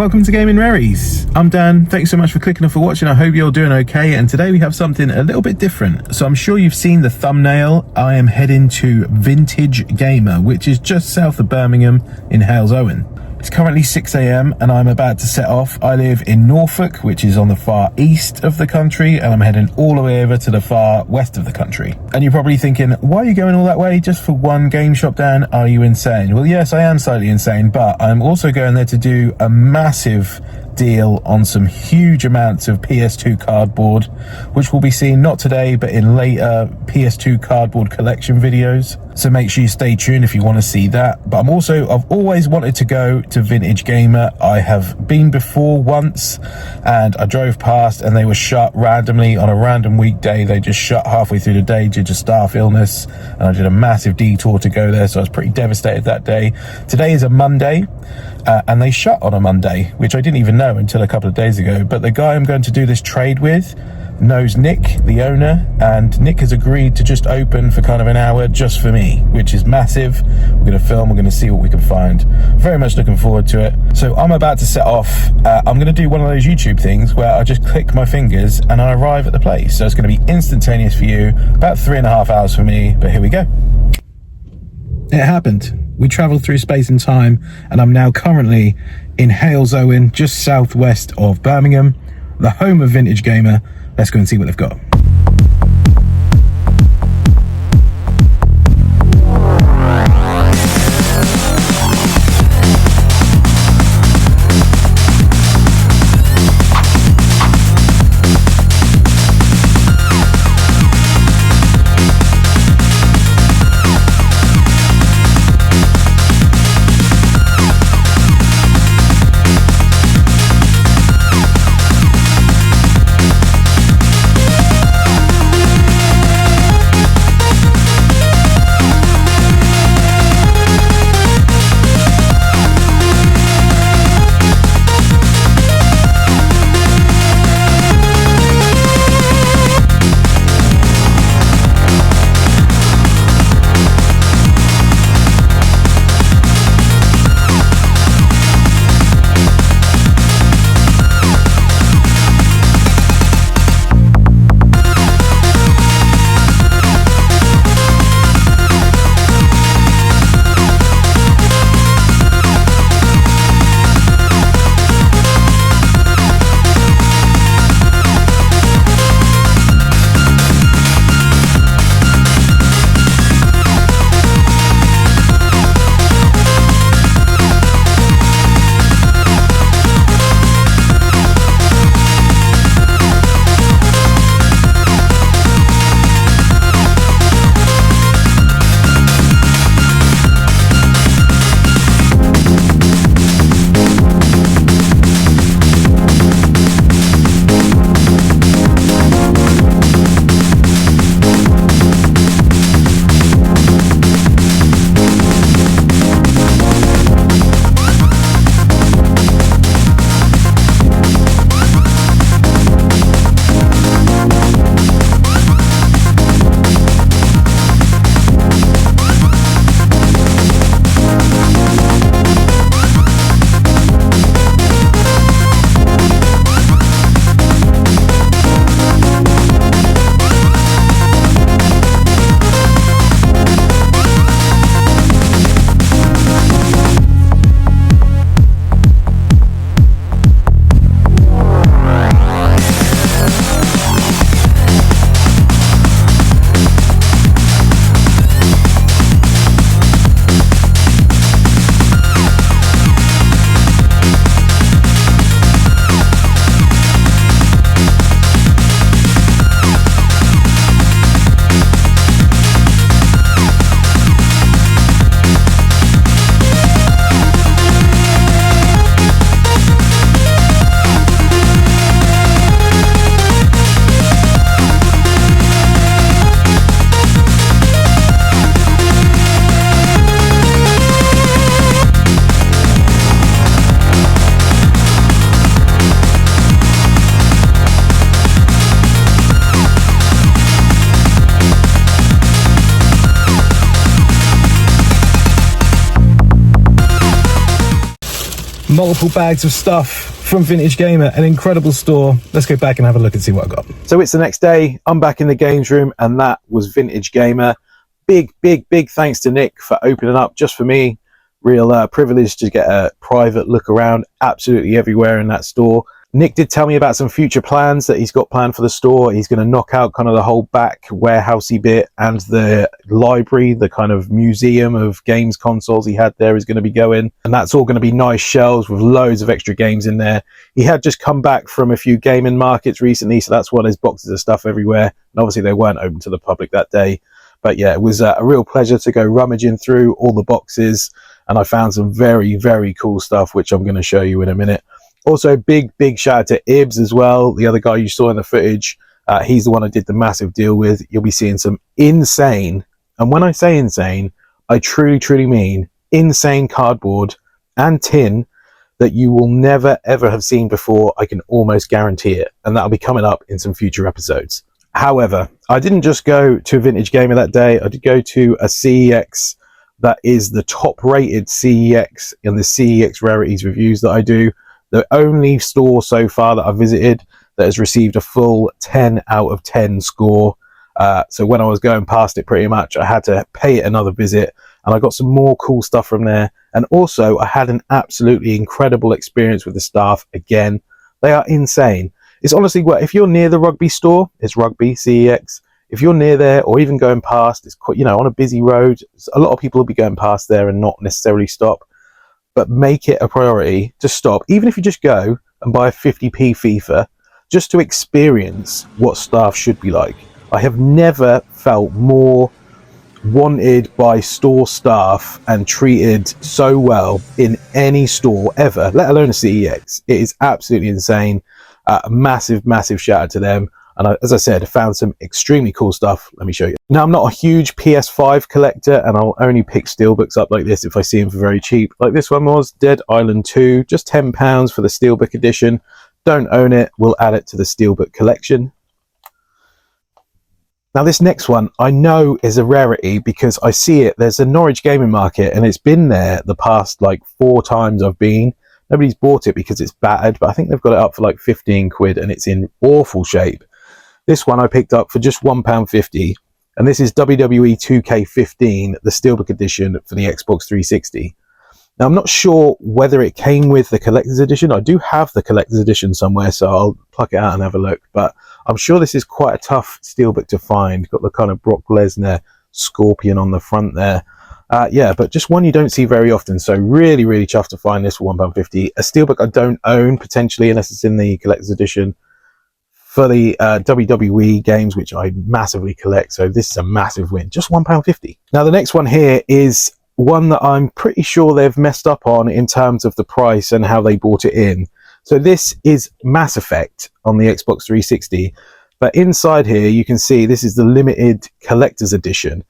Welcome to Gaming Rarities. I'm Dan. Thanks so much for clicking and for watching. I hope you're doing okay. And today we have something a little bit different. So I'm sure you've seen the thumbnail. I am heading to Vintage Gamer, which is just south of Birmingham in Hales Owen. It's currently 6 a.m. and I'm about to set off. I live in Norfolk, which is on the far east of the country, and I'm heading all the way over to the far west of the country. And you're probably thinking, why are you going all that way just for one game shop, Dan? Are you insane? Well, yes, I am slightly insane, but I'm also going there to do a massive deal on some huge amounts of PS2 cardboard, which will be seen not today but in later PS2 cardboard collection videos. So make sure you stay tuned if you want to see that. But I've always wanted to go to Vintage Gamer. I have been before once and I drove past and they were shut randomly on a random weekday. They just shut halfway through the day due to staff illness, and I did a massive detour to go there, so I was pretty devastated that day. Today is a Monday and they shut on a Monday, which I didn't even know until a couple of days ago. But the guy I'm going to do this trade with knows Nick, the owner, and Nick has agreed to just open for kind of an hour just for me, which is massive. We're going to film, we're going to see what we can find. Very much looking forward to it. So I'm about to set off. I'm going to do one of those YouTube things where I just click my fingers and I arrive at the place. So it's going to be instantaneous for you, about 3.5 hours for me, but here we go. It happened. We travelled through space and time, and I'm now currently in Hales Owen, just southwest of Birmingham, the home of Vintage Gamer. Let's go and see what they've got. multiple bags of stuff from Vintage Gamer, an incredible store. Let's go back and have a look and see what I got. So it's the next day, I'm back in the games room, and that was Vintage Gamer. Big thanks to Nick for opening up just for me. Real privilege to get a private look around absolutely everywhere in that store. Nick did tell me about some future plans that he's got planned for the store. He's going to knock out kind of the whole back warehousey bit, and the library, the kind of museum of games consoles he had there is going to be going. And that's all going to be nice shelves with loads of extra games in there. He had just come back from a few gaming markets recently, so that's why there's boxes of stuff everywhere. And obviously they weren't open to the public that day. But yeah, it was a real pleasure to go rummaging through all the boxes. And I found some very cool stuff, which I'm going to show you in a minute. Also, big shout out to Ibs as well, the other guy you saw in the footage. He's the one I did the massive deal with. You'll be seeing some insane, and when I say insane, I truly mean insane cardboard and tin that you will never ever have seen before. I can almost guarantee it, and that'll be coming up in some future episodes. However, I didn't just go to a Vintage Gamer that day. I did go to a CEX that is the top rated CEX in the CEX Rarities reviews that I do. The only store so far that I've visited that has received a full 10 out of 10 score. So when I was going past it, pretty much, I had to pay it another visit, and I got some more cool stuff from there. And also, I had an absolutely incredible experience with the staff. Again, they are insane. It's honestly, well, if you're near the Rugby store, it's Rugby CEX. If you're near there, or even going past, it's quite, on a busy road. A lot of people will be going past there and not necessarily stop. But make it a priority to stop, even if you just go and buy a 50p FIFA, just to experience what staff should be like. I have never felt more wanted by store staff and treated so well in any store ever, let alone a CEX. It is absolutely insane. Massive shout out to them. And as I said, I found some extremely cool stuff. Let me show you. Now, I'm not a huge PS5 collector, and I'll only pick steelbooks up like this if I see them for very cheap. Like this one was Dead Island 2, just £10 for the steelbook edition. Don't own it, we'll add it to the steelbook collection. Now, this next one I know is a rarity because I see it. There's a Norwich gaming market, and it's been there the past like 4 times I've been. Nobody's bought it because it's battered, but I think they've got it up for like 15 quid, and it's in awful shape. This one I picked up for just £1.50, and this is WWE 2K15, the Steelbook edition for the Xbox 360. Now, I'm not sure whether it came with the Collector's Edition. I do have the Collector's Edition somewhere, so I'll pluck it out and have a look. But I'm sure this is quite a tough Steelbook to find. Got the kind of Brock Lesnar scorpion on the front there. Yeah, but just one you don't see very often, so really chuffed to find this for £1.50. A Steelbook I don't own, potentially, unless it's in the Collector's Edition. For the WWE games, which I massively collect, so this is a massive win. Just £1.50. Now, the next one here is one that I'm pretty sure they've messed up on in terms of the price and how they bought it in. So this is Mass Effect on the Xbox 360, but inside here you can see this is the limited collector's edition.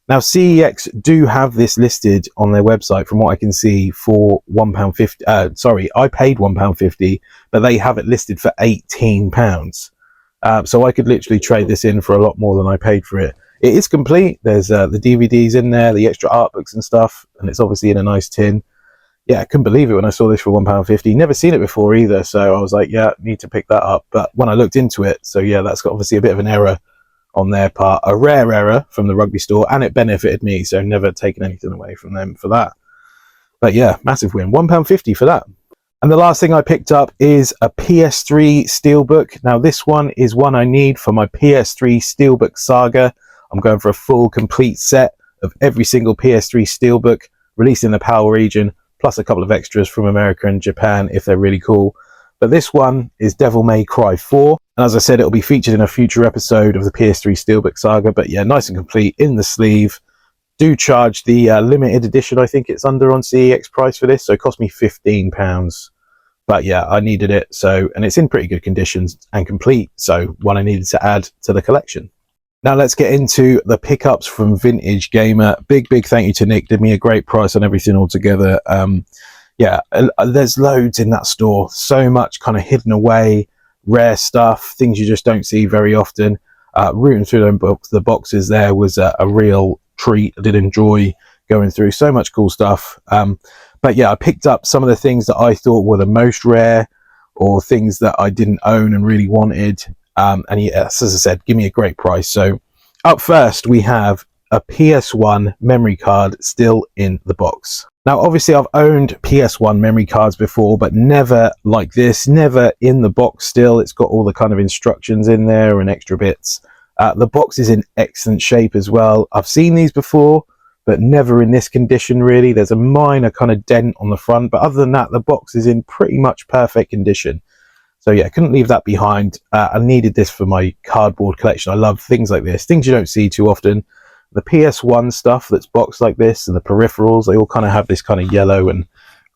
Now, CEX do have this listed on their website, from what I can see, for £1.50. Sorry, I paid £1.50, but they have it listed for £18. So I could literally trade this in for a lot more than I paid for it. It is complete. There's the DVDs in there, the extra art books and stuff, and it's obviously in a nice tin. Yeah, I couldn't believe it when I saw this for £1.50. Never seen it before either, so I was like, yeah, need to pick that up. But when I looked into it, so yeah, that's got obviously a bit of an error on their part, a rare error from the Rugby store, and it benefited me, so never taken anything away from them for that. But yeah, massive win. £1.50 for that. And the last thing I picked up is a PS3 Steelbook. Now, this one is one I need for my PS3 Steelbook saga. I'm going for a full, complete set of every single PS3 Steelbook released in the PAL region, plus a couple of extras from America and Japan if they're really cool. But this one is Devil May Cry 4. And as I said, it'll be featured in a future episode of the PS3 Steelbook saga. But yeah, nice and complete in the sleeve. Do charge the limited edition, I think it's under on CEX price for this. So it cost me £15. But yeah, I needed it. So, and it's in pretty good conditions and complete. So one I needed to add to the collection. Now let's get into the pickups from Vintage Gamer. Big thank you to Nick. Did me a great price on everything altogether. Yeah, there's loads in that store. So much kind of hidden away, rare stuff, things you just don't see very often. Rooting through the boxes there was a real treat. I did enjoy going through so much cool stuff. But yeah, I picked up some of the things that I thought were the most rare, or things that I didn't own and really wanted. And yes, as I said, give me a great price. So up first, we have a PS1 memory card still in the box. Now, obviously, I've owned PS1 memory cards before, but never like this, never in the box still. It's got all the kind of instructions in there and extra bits. The box is in excellent shape as well. I've seen these before, but never in this condition, really. There's a minor kind of dent on the front, but other than that, the box is in pretty much perfect condition. So yeah, couldn't leave that behind. I needed this for my cardboard collection. I love things like this, things you don't see too often. The PS1 stuff that's boxed like this, and the peripherals, they all kind of have this kind of yellow and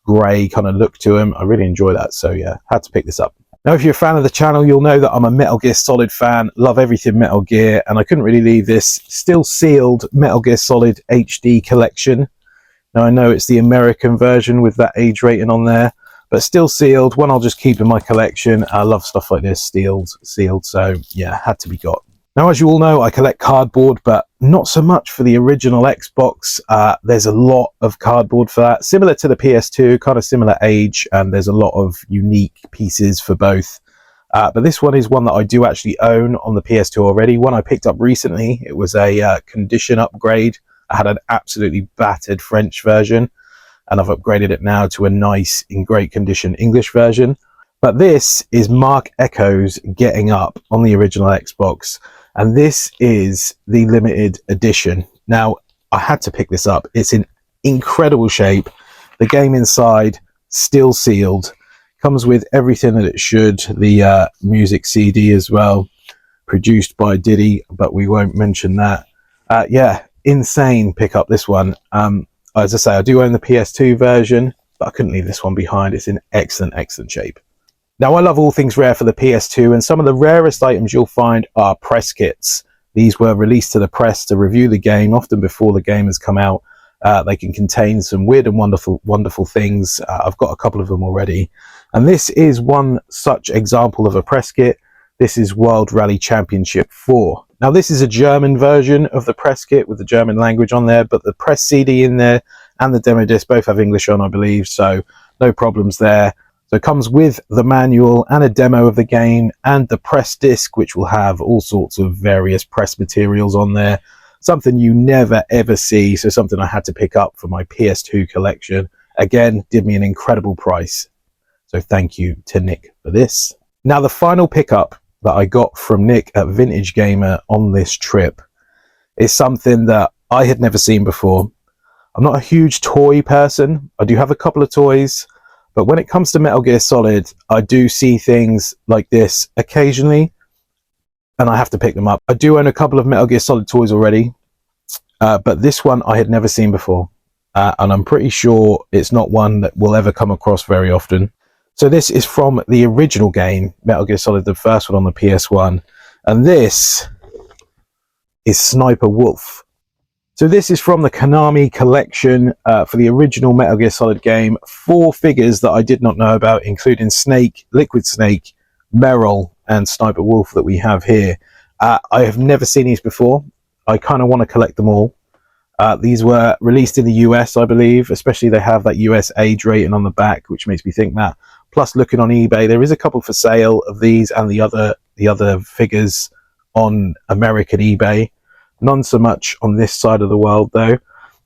grey kind of look to them. I really enjoy that. So yeah, had to pick this up. Now, if you're a fan of the channel, you'll know that I'm a Metal Gear Solid fan, love everything Metal Gear, and I couldn't really leave this still sealed Metal Gear Solid HD collection. Now, I know it's the American version with that age rating on there, but still sealed, one I'll just keep in my collection. I love stuff like this, sealed, so yeah, had to be got. Now, as you all know, I collect cardboard, but not so much for the original Xbox. There's a lot of cardboard for that, similar to the PS2, kind of similar age, and there's a lot of unique pieces for both. But this one is one that I do actually own on the PS2 already, one I picked up recently. It was a condition upgrade. I had an absolutely battered French version, and I've upgraded it now to a nice, in great condition English version. But this is Mark Echo's Getting Up on the original Xbox. And this is the limited edition. Now, I had to pick this up. It's in incredible shape. The game inside, still sealed. Comes with everything that it should. The music CD as well. Produced by Diddy, but we won't mention that. Yeah, insane pick up this one. As I say, I do own the PS2 version, but I couldn't leave this one behind. It's in excellent, excellent shape. Now, I love all things rare for the PS2, and some of the rarest items you'll find are press kits. These were released to the press to review the game, often before the game has come out. They can contain some weird and wonderful things. I've got a couple of them already. And this is one such example of a press kit. This is World Rally Championship 4. Now, this is a German version of the press kit with the German language on there, but the press CD in there and the demo disc both have English on, I believe, so no problems there. So it comes with the manual and a demo of the game and the press disc, which will have all sorts of various press materials on there. Something you never ever see, so something I had to pick up for my PS2 collection. Again, did me an incredible price. So thank you to Nick for this. Now, the final pickup that I got from Nick at Vintage Gamer on this trip is something that I had never seen before. I'm not a huge toy person. I do have a couple of toys. But when it comes to Metal Gear Solid, I do see things like this occasionally, and I have to pick them up. I do own a couple of Metal Gear Solid toys already, but this one I had never seen before, and I'm pretty sure it's not one that we'll ever come across very often. So this is from the original game, Metal Gear Solid, the first one on the PS1, and this is Sniper Wolf. So this is from the Konami collection for the original Metal Gear Solid game. 4 figures that I did not know about, including Snake, Liquid Snake, Meryl, and Sniper Wolf that we have here. I have never seen these before. I kind of want to collect them all. These were released in the US, I believe, especially they have that US age rating on the back, which makes me think that. Plus, looking on eBay, there is a couple for sale of these and the other figures on American eBay. None so much on this side of the world, though.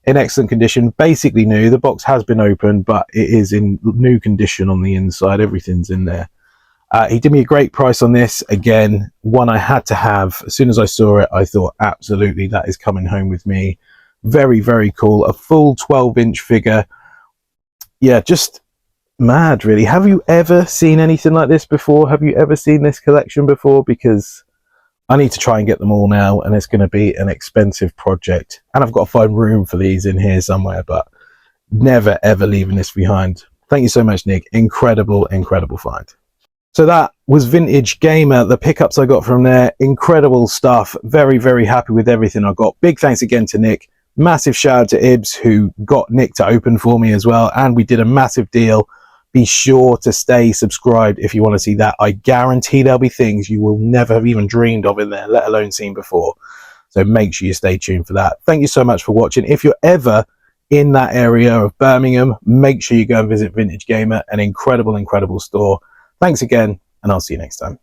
In excellent condition, basically new. The box has been opened, but it is in new condition on the inside. Everything's in there. He did me a great price on this. Again, one I had to have. As soon as I saw it, I thought, absolutely, that is coming home with me. Very, very cool. A full 12-inch figure. Yeah, just mad, really. Have you ever seen anything like this before? Have you ever seen this collection before? Because I need to try and get them all now, and it's going to be an expensive project. And I've got to find room for these in here somewhere, but never, ever leaving this behind. Thank you so much, Nick. Incredible, incredible find. So that was Vintage Gamer, the pickups I got from there. Incredible stuff. Very, very happy with everything I got. Big thanks again to Nick. Massive shout out to Ibs, who got Nick to open for me as well. And we did a massive deal. Be sure to stay subscribed if you want to see that. I guarantee there'll be things you will never have even dreamed of in there, let alone seen before. So make sure you stay tuned for that. Thank you so much for watching. If you're ever in that area of Birmingham, make sure you go and visit Vintage Gamer, an incredible, incredible store. Thanks again, and I'll see you next time.